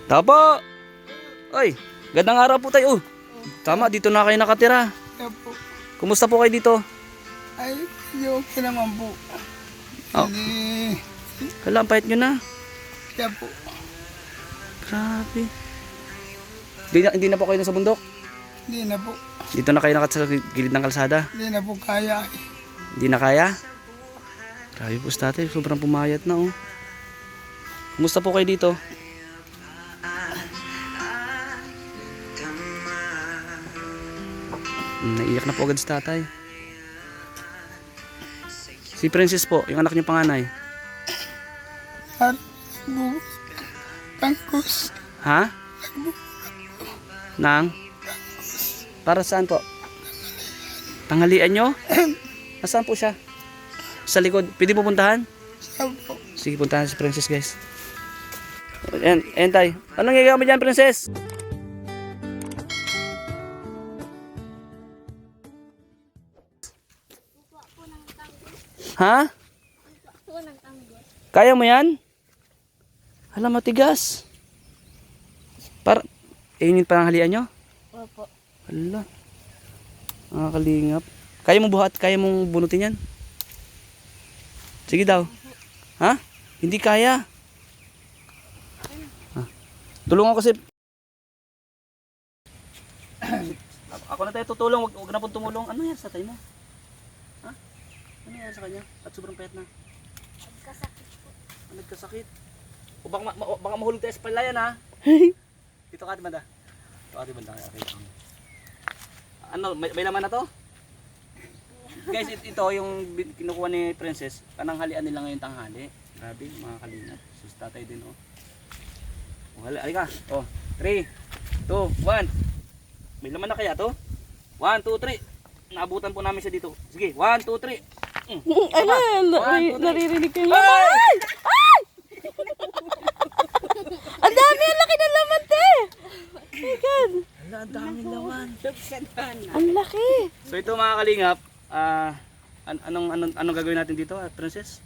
Tapo! Ay, gandang araw po tayo. Tama, dito na kayo nakatira. Kaya po, Kumusta po kayo dito? ay, okay naman po. Oh. Hindi, Hala, ang pahit nyo na. kaya po, Grabe. Hindi na po kayo sa bundok? hindi na po, Dito na kayo sa gilid ng kalsada? hindi na po kaya. Hindi na kaya? Grabe po tatay, sobrang pumayat na oh. Kumusta po kayo dito? Naiyak na po agad si tatay. Si Princess po, yung anak niyo panganay. At po, tangkos, Ha? Nang? Para saan po? Tanghalian nyo? Nasaan po siya? Sa likod. Pwede po puntahan? siya po, Sige, puntahan si Princess guys. Ayan tay. Anong gagawin mo dyan, Princess? Ha? Kaya mo yan? Hala, matigas. Para, yun yung pananghalian nyo? Opo. Hala. Nakakalingap. Kaya mong buhat? Kaya mong bunutin yan? Sige daw. Ha? Hindi kaya. Ha? Tulungan ko si... Ako na tayo tutulong. Huwag na pong tumulong. Ano yan sa tayo mo? Ha? Ano yan sa kanya? At sobrang payat na. Nagkasakit po. Nagkasakit. O baka mahulog tayo sa palayan ha? Dito ka, Banda. Dito ka, Banda. Okay. Ano, may laman na to? Guys, ito yung kinukuha ni Princess. Pananghalian nila ngayon tanghali. Grabe, mga kalingap. Sus, tatay din, oh. Oh, halika. Oh, 3, 2, 1. May laman na kaya to? 1, 2, 3. Naabutan po namin siya dito. Sige, 1, 2, 3. Naririnig ko yung laman! Ay! Ang dami! Ang laki ng laman, te! Oh my God! Hala, ang daming laman. Ang laki! So ito mga kalingap, anong gagawin natin dito, Princess?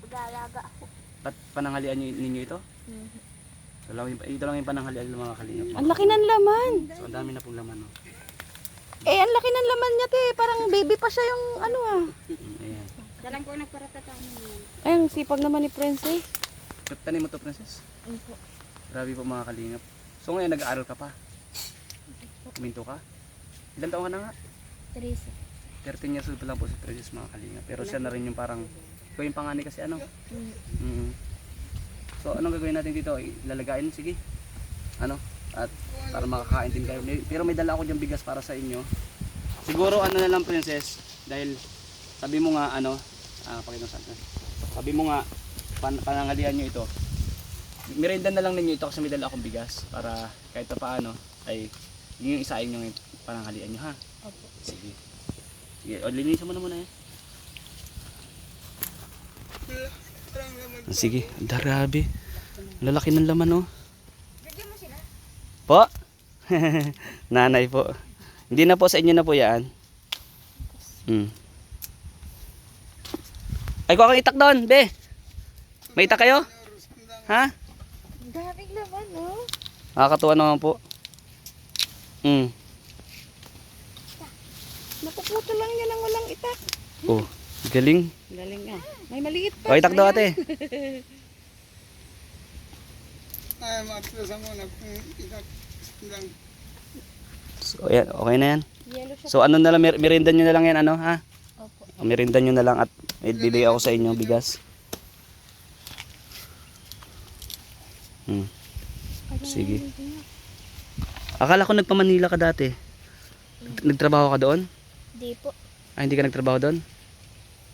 Mag-aalaga ako. Pananghalian ninyo ito? So, ito lang yung pananghalian ng mga kalingap. Ang laki ng laman! So ang dami na pong laman. Oh. Eh, ang laki ng laman niya, te. Parang baby pa siya yung ano ah. Ayan. Dalang ko nagparatatan niya. Ay, ang sipag naman ni Princess. Tanim mo to, Princess? Opo. Grabe po mga kalingap. So ngayon nag-aaral ka pa? Kuminto ka? Ilan taon ka na nga? 13 years old pa lang po si Princess mga kalingap. Pero siya na rin yung parang, ikaw yung panganay kasi ano? So anong gagawin natin dito? Ilalagayin, sige. Ano? At para makakain din kayo. Pero may dala ako diyang bigas para sa inyo. Siguro ano na lang, Princess, dahil sabi mo nga ano, sabi mo nga panangalian nyo ito. Merienda na lang ninyo ito kasi may dala akong bigas para kahit pa paano ay yun yung isain nyo yung pananghalian nyo ha. Opo. Sige. Sige, o linisin mo na muna eh. parang naman, Sige, darabi. Lalaki ng laman oh. Po? Nanay po. Hindi na po sa inyo na po yan. Ay, kuha kang itak doon, be. May itak kayo? Ha? Ang daming laman, no? Nakakatuwa naman po. Napuputo lang niya ng walang itak. Oh, galing. Galing ah. May maliit pa. O, itak daw ate. ay, matulasa mo na kung ikat, lang, So, yan, okay na yan. Yellow siya. So, ano na lang, merinda nyo na lang yan, ano, ha? Opo. Merinda nyo na lang at may bibigay ako sa inyo bigas. Sige. Akala ko nagpa-Manila ka dati. Nagtrabaho ka doon? Di po. Ah, hindi ka nagtrabaho doon?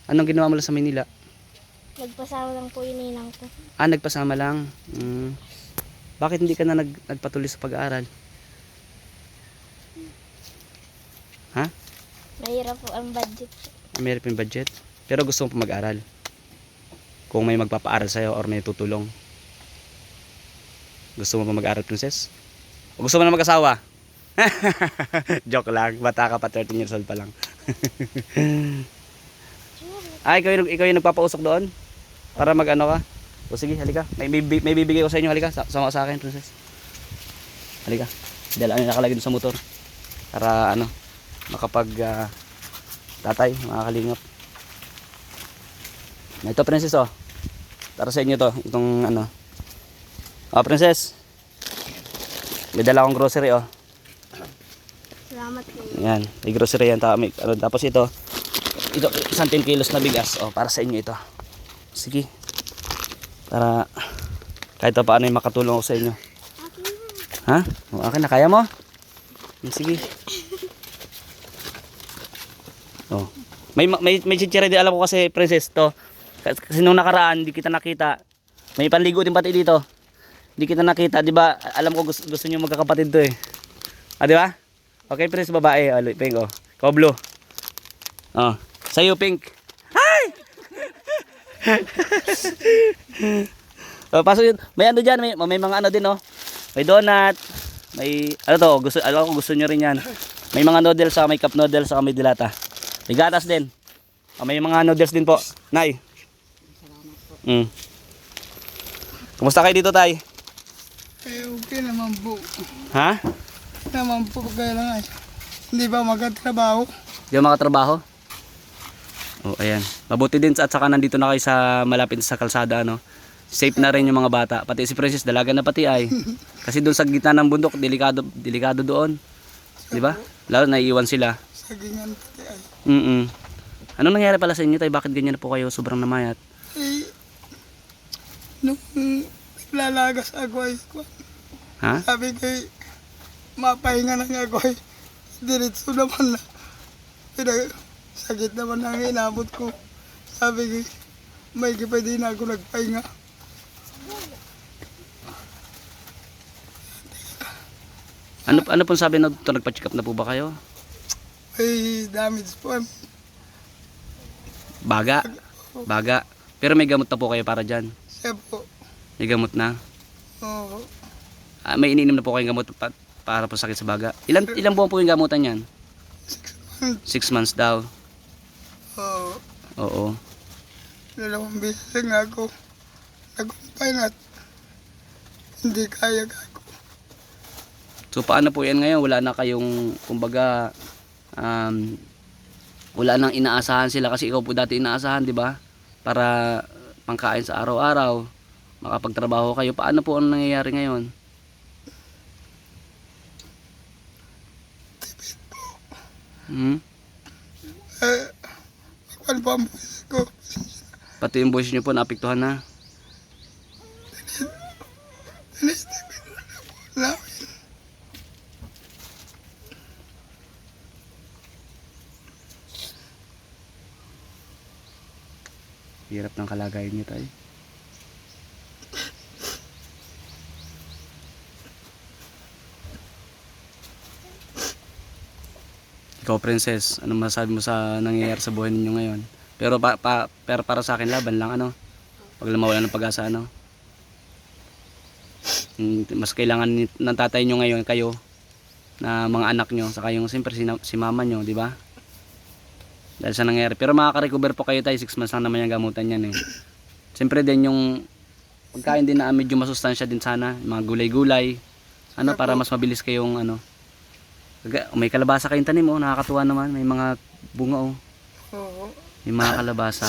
Anong ginawa mo lang sa Manila? Nagpasama lang po yung ninang ko. Ah, nagpasama lang. Bakit hindi ka na nagpatuloy sa pag-aaral? Ha? Mahirap po ang budget. Meron pa yung budget. Pero gusto mo pa mag-aral. Kung may magpapaaral sa'yo or may tutulong. Gusto mo pa mag-aral, Princess? O gusto mo na mag-asawa? Joke lang. Bata ka pa, 13 years old pa lang. Ay, ikaw yung nagpapausok doon? Para mag-ano ka? O sige, halika. May bibigay ko sa inyo, halika. Sama ka sa akin, Princess. Halika. Dala ano nakalagay doon sa motor. Para ano, makapag tatay, mga kalingap. Ito, princess, oh. Para sa inyo to, itong ano. Oh, princess. May dala akong grocery, oh. Salamat po. Yan, may grocery yan. Tapos ito, isang 10 kilos na bigas. Oh, para sa inyo ito. Sige. Para kahit pa paano yung makatulong ako sa inyo. Ha? Okay na, kaya mo? Sige. Oh. May chichira din, alam ko kasi, princess, to. Kasi nung nakaraan, hindi kita nakita. May panligo din pati dito. Hindi kita nakita, di ba? Alam ko gusto niyo magkakapatid to eh. Ah, di ba? Okay, princess, babae. Oh, pink, oh. Ikaw, blue. Oh. Sa'yo, pink. Hi! Oh, pasok yun. May ano dyan, may mga ano din, oh. May donut. May, ano to, alam ko gusto nyo rin yan. May mga noodles, may cup noodles, saka may dilata. May gatas din. Oh, may mga noodles din po. Nay. Kumusta kayo dito, tay? Eh, okay naman po. Ha? Naman po kailangan. Hindi ba magkatrabaho? Di ba makatrabaho? Oh, ayan. Mabuti din at saka nandito na kayo sa malapit sa kalsada, ano. Safe na rin yung mga bata. Pati si Princess, dalaga na pati ay. Kasi doon sa gitna ng bundok, delikado doon. Di ba? Lalo naiiwan sila. Sagingan pati ay. Anong nangyari pala sa inyo, tay? Bakit ganyan na po kayo? Sobrang namayat. Eh, nung naglalagas ako ay, Ha? sabi ko, mapahinga na nga ako ay, diretso naman na. Sakit naman ang inabot ko. Sabi ko, may pwede na ako nagpahinga. Ano pong sabi na ito? Nagpa-check up na po ba kayo? Ay, damage po. Baga. Pero may gamot na po kayo para dyan. Siya po. May gamot na. Oo. May iniinom na po kayong gamot para po sakit sa baga. Ilang buwan po yung gamutan yan? 6 months daw. Oo. Oo. 2 beses nga ako nagkumpay na hindi kaya ako. So paano po yan ngayon? Wala na kayong, kumbaga, wala nang inaasahan sila kasi ikaw po dati inaasahan, di ba? Para pangkain sa araw-araw, makapagtrabaho kayo. Paano po ang nangyayari ngayon? Ano pa ang buwis ko? Pati yung voice nyo po naapektuhan na. Tinistipin na po namin. Hirap ng kalagayan nyo tayo. Ikaw, princess, anong masasabi mo sa nangyayari sa buhay ninyo ngayon? Pero para sa akin laban lang, ano? Pag mawala ng pag-asa, ano? Mas kailangan ng tatay nyo ngayon, kayo, na mga anak nyo, saka yung siyempre si mama nyo, di ba? Dahil sa nangyayari. Pero makaka-recover po kayo tayo, 6 months lang naman yung gamutan yan eh. Siyempre din yung pagkain din na medyo masustansya din sana, yung mga gulay-gulay, ano, para mas mabilis kayong ano. May kalabasa kayong tanim, oh, nakakatuwa naman, may mga bunga, oh. Oo. May mga kalabasa.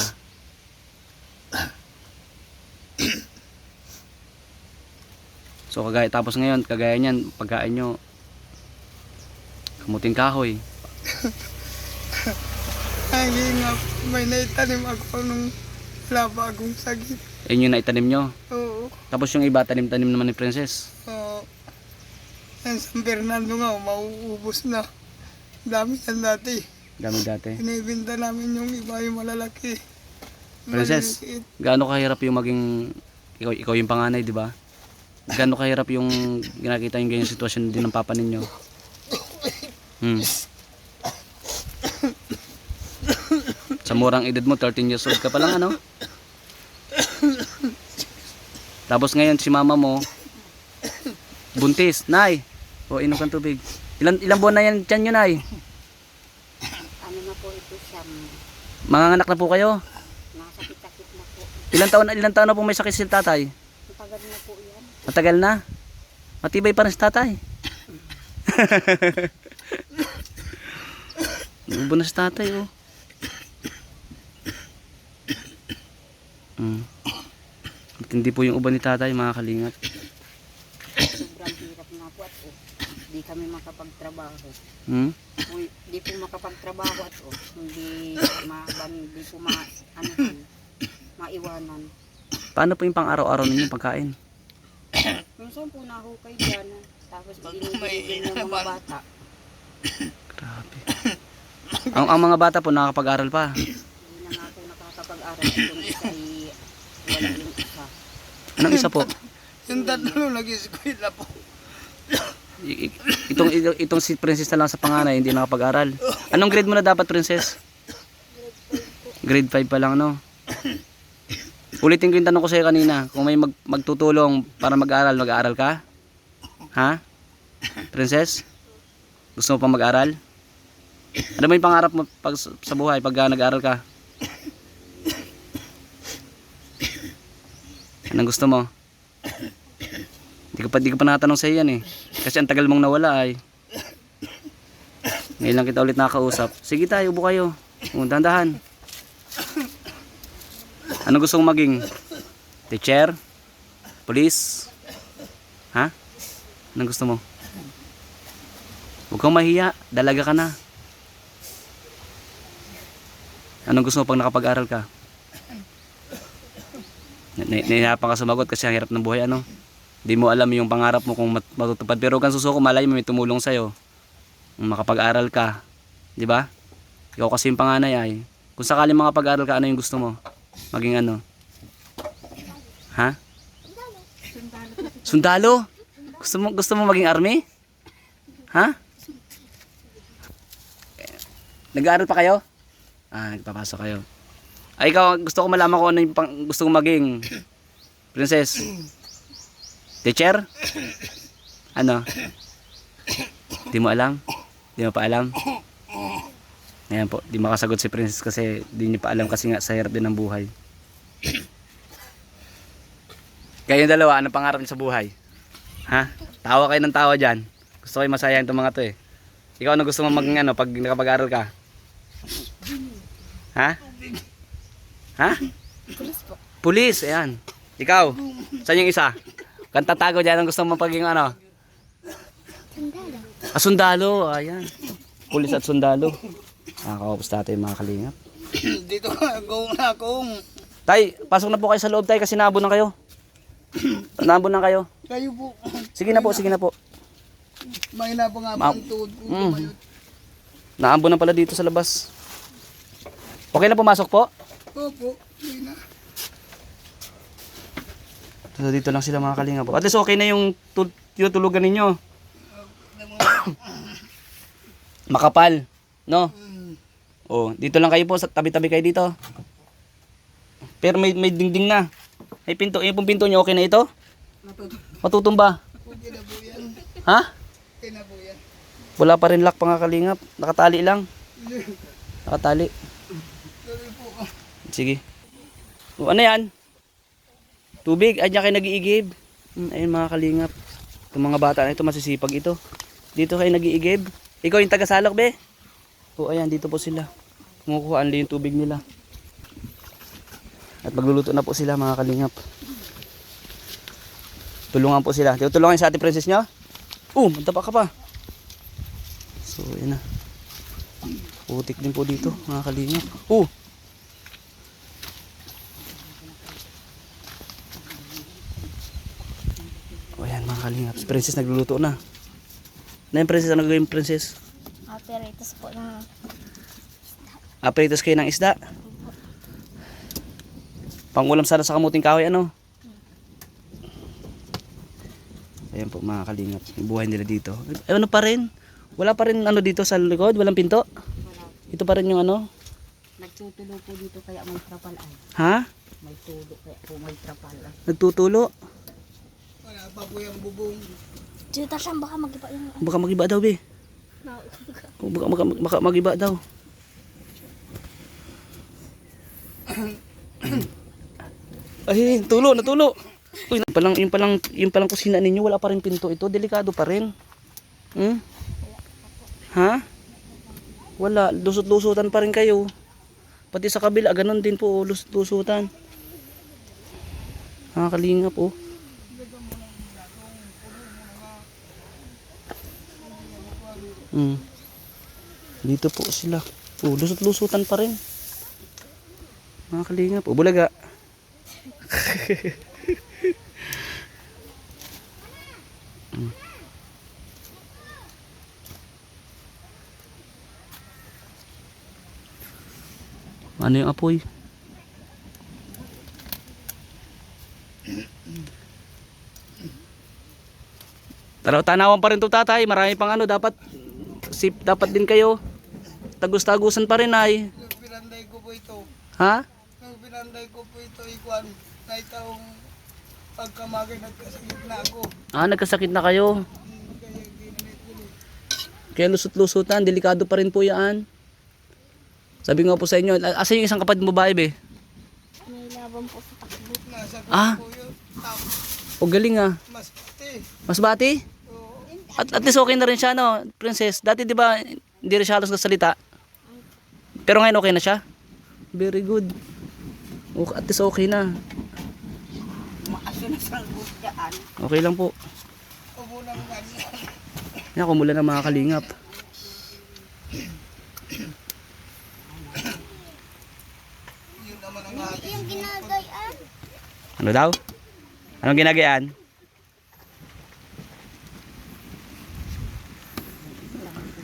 So tapos ngayon, kagaya niyan, pagkain nyo, kamuting kahoy. Ay, nga, may naitanim ako nung wala pa akong sakit. Ayun yung naitanim nyo. Oo. Tapos yung iba, tanim-tanim naman ni Princess. Oo. Yan, San Fernando nga, mauubos na. Dami yan dati. Dami dati. Inibinta namin yung iba yung malalaki. Princess, Maliliit. gaano kahirap yung maging, ikaw yung panganay, di ba? Gaano kahirap yung ginakita yung ganyan sitwasyon din ng papa ninyo? Sa murang edad mo, 13 years old ka pa lang, ano? Tapos ngayon si mama mo, buntis, nay. O, inom kang tubig. Ilang buwan na yan dyan yun, nay? Ano na po ito siya? Manganganak na po kayo? Nasakit-sakit na po. Ilang taon na po may sakit si tatay? Matagal na po yan. Matagal na. Matibay pa rin si tatay. Ubo na si tatay, oh. Hindi po yung uban ni tatay, mga kalingap. Sobrang hirap nga po at hindi kami makapagtrabaho. Hindi po makapagtrabaho at hindi po maiwanan. Paano po yung pang-araw-araw ninyo pagkain? Minsan po nahukay dyan. Tapos binibigyan ng mga bata. Grabe. Ang mga bata po nakakapag-aral pa. Hindi na nga po nakakapag-aral. Itong isa ay wala yung isa. Anong isa po? Yung tatlo nag-eskwela po. Itong si Princess na lang sa panganay, hindi nakapag-aral. Anong grade mo na dapat, Princess? Grade 5 pa lang, no? Ulitin ko yung tanong ko sa'yo kanina. Kung may magtutulong para mag-aral, mag-aaral ka? Ha? Princess? Gusto mo pa mag-aral? Ano ba yung pangarap mo pag, sa buhay pag nag-aaral ka? Anong gusto mo? Di ko pa natanong sa yan eh. Kasi ang tagal mong nawala ay. Ngayon lang kita ulit nakakausap. Sige tayo, ubo kayo. Dahan-dahan. Ano gusto mong maging? Teacher? Police? Ha? Anong gusto mo? Huwag kang mahiya. Dalaga ka na. Anong gusto mo pag nakapag-aral ka? Nahihirapan ka sumagot kasi ang hirap ng buhay, ano? Di mo alam yung pangarap mo kung matutupad. Pero kung susuko, malay mo may tumulong sa'yo. Makapag-aral ka. Di ba? Ikaw kasi yung panganay ay. Kung sakaling makapag-aral ka, ano yung gusto mo? Maging ano? Ha? Sundalo? Gusto mo maging army? Ha? Nag-aaral pa kayo? Nagpapasok kayo. Ay, ikaw, gusto ko malaman kung ano yung gusto kong maging. Princess? Teacher? Ano? Di mo alam? Di mo pa alam? Ngayon po, di makasagot si Princess kasi di niya pa alam kasi nga sa hirap din ng buhay. Kayong dalawa, ano pangarap niyo sa buhay? Ha? Tawa kayo ng tawa dyan. Gusto kayo masayahin itong mga to eh. Ikaw, ano gusto mo maging ano pag nakapag-aral ka? Ha? Ha? Pulis po. Pulis, ayan. Ikaw, saan yung isa? Kanta tago dyan, ang gusto mo paging ano? Sundalo. Sundalo, ayan. Pulis at sundalo. Nakakapos natin mga kalingap. Dito na akong. Tay, pasok na po kayo sa loob tay kasi naabon na kayo. Naabon na kayo. Kayo po. Sige na po, sige na po. Mahina pa nga po ang tuhod po. Naambon na pala dito sa labas. Okay na pumasok po? Opo. Hindi na. So, dito lang sila mga kalingap po. At least okay na yung tulugan ninyo. Makapal, no? Oh, dito lang kayo po, sa tabi-tabi kayo dito. Pero may dingding na. May pinto, yung pinto niyo okay na ito? Matutumba. Okay na po yan. Ha? Okay na po yan. Wala pa rin lock mga kalingap. Nakatali lang. Nakatali. Sorry po. Sige. O, ano yan? Tubig. Ay, diyan kayo nag-iigib. Ayun mga kalingap. Itong mga bata na ito, masisipag ito. Dito kayo nag-iigib. Ikaw yung taga-salak, be? O, ayan, dito po sila. Kumukuhaan lang yung tubig nila. At magluluto na po sila mga kalingap. Tulungan po sila. Tulungan sa Ate Princess nyo? Mantapa ka pa. So, ayan na. Putik din po dito mga kalingap. Ayan mga kalingap. Si Princess nagluluto na. Na yung Princess, ano gagawin Princess? Apparatus po na. Apparatus kayo ng isda. Pangulam sana sa kamuting kahoy, ano? Ayan po mga kalingap. Yung buhay nila dito. Ano pa rin? Wala pa rin ano dito sa likod? Walang pinto? Ito pa rin yung ano? Nagtutulo po dito kaya may trapal ay. Ha? May tulo kaya po may trapal ay. Nagtutulo? Wala pa po yung bubong. Dito siya baka mag-iba yung... Baka magiba daw, be. Baka magiba daw. Ay, natulo. Uy, yung palang kusina ninyo, wala pa rin pinto ito. Delikado pa rin. Ha? Wala, lusot-lusutan pa rin kayo. Pati sa kabila, ganun din po, lusot-lusutan. Nakakalingap po. Dito po sila. Lusot-lusutan pa rin. Nakakalingap po. Bulaga. Ano yung apoy? Tanawan pa rin to tatay. Marami pang ano. Dapat din kayo. Tagus-tagusan pa rin ay. Pinanday ko po ito. Ha? Pinanday ko po ito ikuan. Na itong pagkamagay nagkasakit na ako. Nagkasakit na kayo. Kaya ginamit ko. Kaya lusot-lusutan. Delikado pa rin po yan. Sabi nga po sa inyo. Asa yung isang kapatid mo babae be? May laban po sa takbo. Nasa ko po yun. Tapos O galing ah. mas pati. Mas bati? Oo. At least okay na rin siya no, princess. Dati di ba hindi rin siya halos nagsalita. Pero ngayon okay na siya. Very good. At least okay na. Okay lang po. Umulang ganyan. Yan, kumulan ng mga kalingap. Yun naman ang aking. Yung ginagayan. Ano daw? Anong ginagayaan?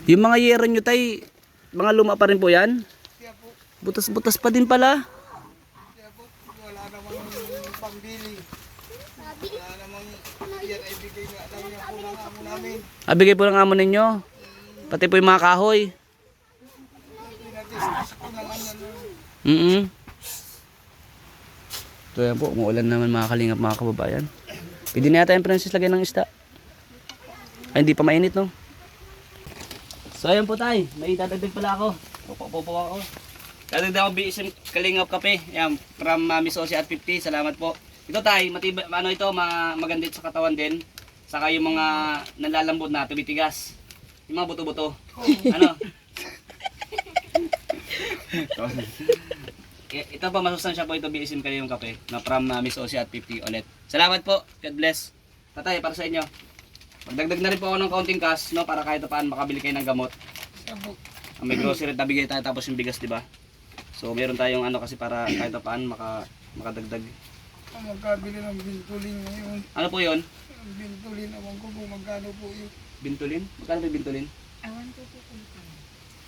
Yung mga yero nyo tay, mga luma pa rin po yan? Kaya po. Butas-butas pa din pala. Kaya po. Wala namang pambili. Wala namang yan ay bigay nga lang niya po ng amo namin. Bigay po ng amo ninyo. Pati po yung mga kahoy. Pinatistis ko naman yan. So yan po, umuulan naman mga kalingap mga kababayan. Pwede na yata yung princess lagay ng isda. Ay, hindi pa mainit no. So ayan po tay, may dadagdag pala ako. Pupo ako. Dadagdag ako BSM Kalingap Kape. Yan, from Mami Sosi at 50. Salamat po. Ito tay, matibay, ano ito, maganda sa katawan din. Saka yung mga nalalambot na, tumitigas. Yung mga buto-buto. Ano? Ito pa masustansya po ito BSM Kalingap Kape na from Mami Sosi at 50 ulit. Salamat po. God bless. Tatay, para sa inyo. Magdagdag na rin po ako ng kaunting cash, no, para kahit paano makabili kayo ng gamot. May grocery nabigay tayo tapos yung bigas, di ba? So meron tayong ano kasi para kahit paano makadagdag. Ang magkabili ng bintulin ngayon. Ano po 'yon? Ang bintulin, awan ko kung magkano po yun. Bintulin? Magkano ba yung bintulin?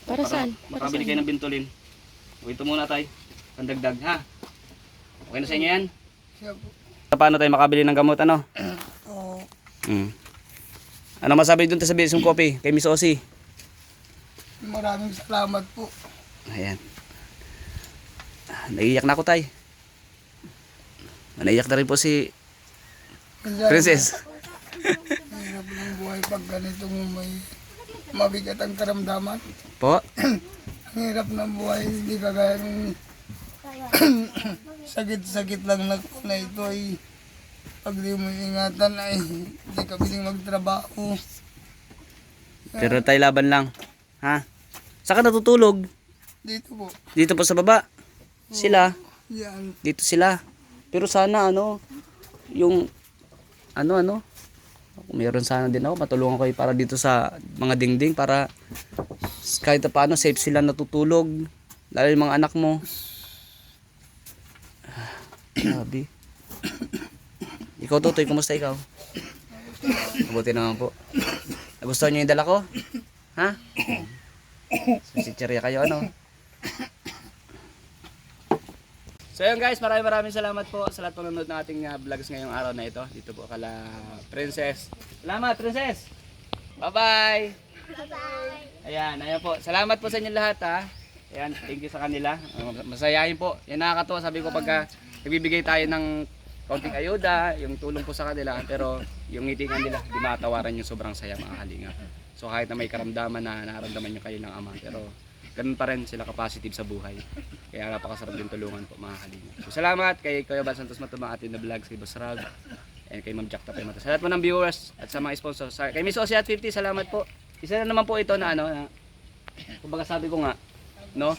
Para saan? Makabili kayo ng bintulin. O ito muna tayo. Pandagdag ha. Okay na sa inyo yan? Siya po. Paano tayo makabili ng gamot ano? Oo. Ano masabi dun sa BSM Coffee kay Miss Osi? Maraming salamat po. Ayan. Naiiyak na ako tay. Naiiyak na rin po si Princess. Hirap ng buhay pag ganitong may mabigat ang karamdaman. Po? Ang hirap ng buhay, hindi kagaya ng sakit-sakit lang na ito ay pag di mo ingatan ay hindi ka piling magtrabaho. Pero tayo laban lang. Ha? Saan ka natutulog? Dito po. Dito po sa baba. Sila. Yan. Dito sila. Pero sana ano, yung ano, meron sana din ako, matulungan ko para dito sa mga dingding para kahit paano safe sila natutulog. Lalo yung mga anak mo. Grabe. Ikaw Tutoy, kumusta ikaw? Mabuti naman po. Nagustuhan niyo yung dala ko? Ha? Sisitsirya kayo ano? So yun guys, maraming salamat po sa lahat panonood ng ating vlogs ngayong araw na ito. Dito po kala Princess. Salamat Princess! Bye-bye! Bye-bye! Ayan po. Salamat po sa inyo lahat ha. Ayan, thank you sa kanila. Masayahin po. Yan nakakatuwa. Sabi ko pagka nagbibigay tayo ng kaunting ayuda, yung tulong po sa kanila, pero yung ngitingan nila, di matawaran yung sobrang saya mga kalinga. So kahit na may karamdaman na nararamdaman nyo kayo ng ama, pero ganun pa rin sila ka-positive sa buhay. Kaya napakasarap din tulungan po mga kalinga. So salamat kay Kuya Bal Santos Matubang, atin na vlogs, kay Boss Rab, and kay Ma'am Jack Tapay Mata. Sa lahat po ng viewers at sa mga sponsors, kay Miss Osi at 50, salamat po. isa na naman po ito na ano, na, kumbaga sabi ko nga, no?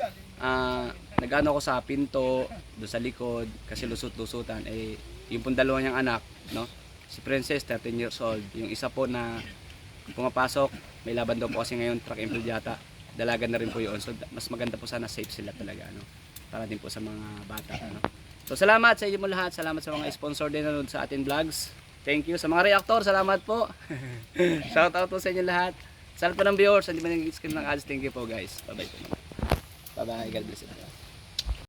Nag-ano ako sa pinto, doon sa likod, kasi lusot-lusutan. Eh, yung pong dalawa niyang anak, no? Si Princess, 13 years old. Yung isa po na pumapasok, may laban daw po kasi ngayon, track and field yata. Dalaga na rin po yun. So, mas maganda po sana safe sila talaga, no? Para din po sa mga bata, no? So, salamat sa inyo mo lahat. Salamat sa mga sponsor din nanood sa atin vlogs. Thank you. Sa mga reactor, salamat po. Shout out po sa inyo lahat. Sa lahat po ng viewers, hindi man nag-screen ng ads. Thank you po guys. Bye-bye po. Bye-bye. God bless you.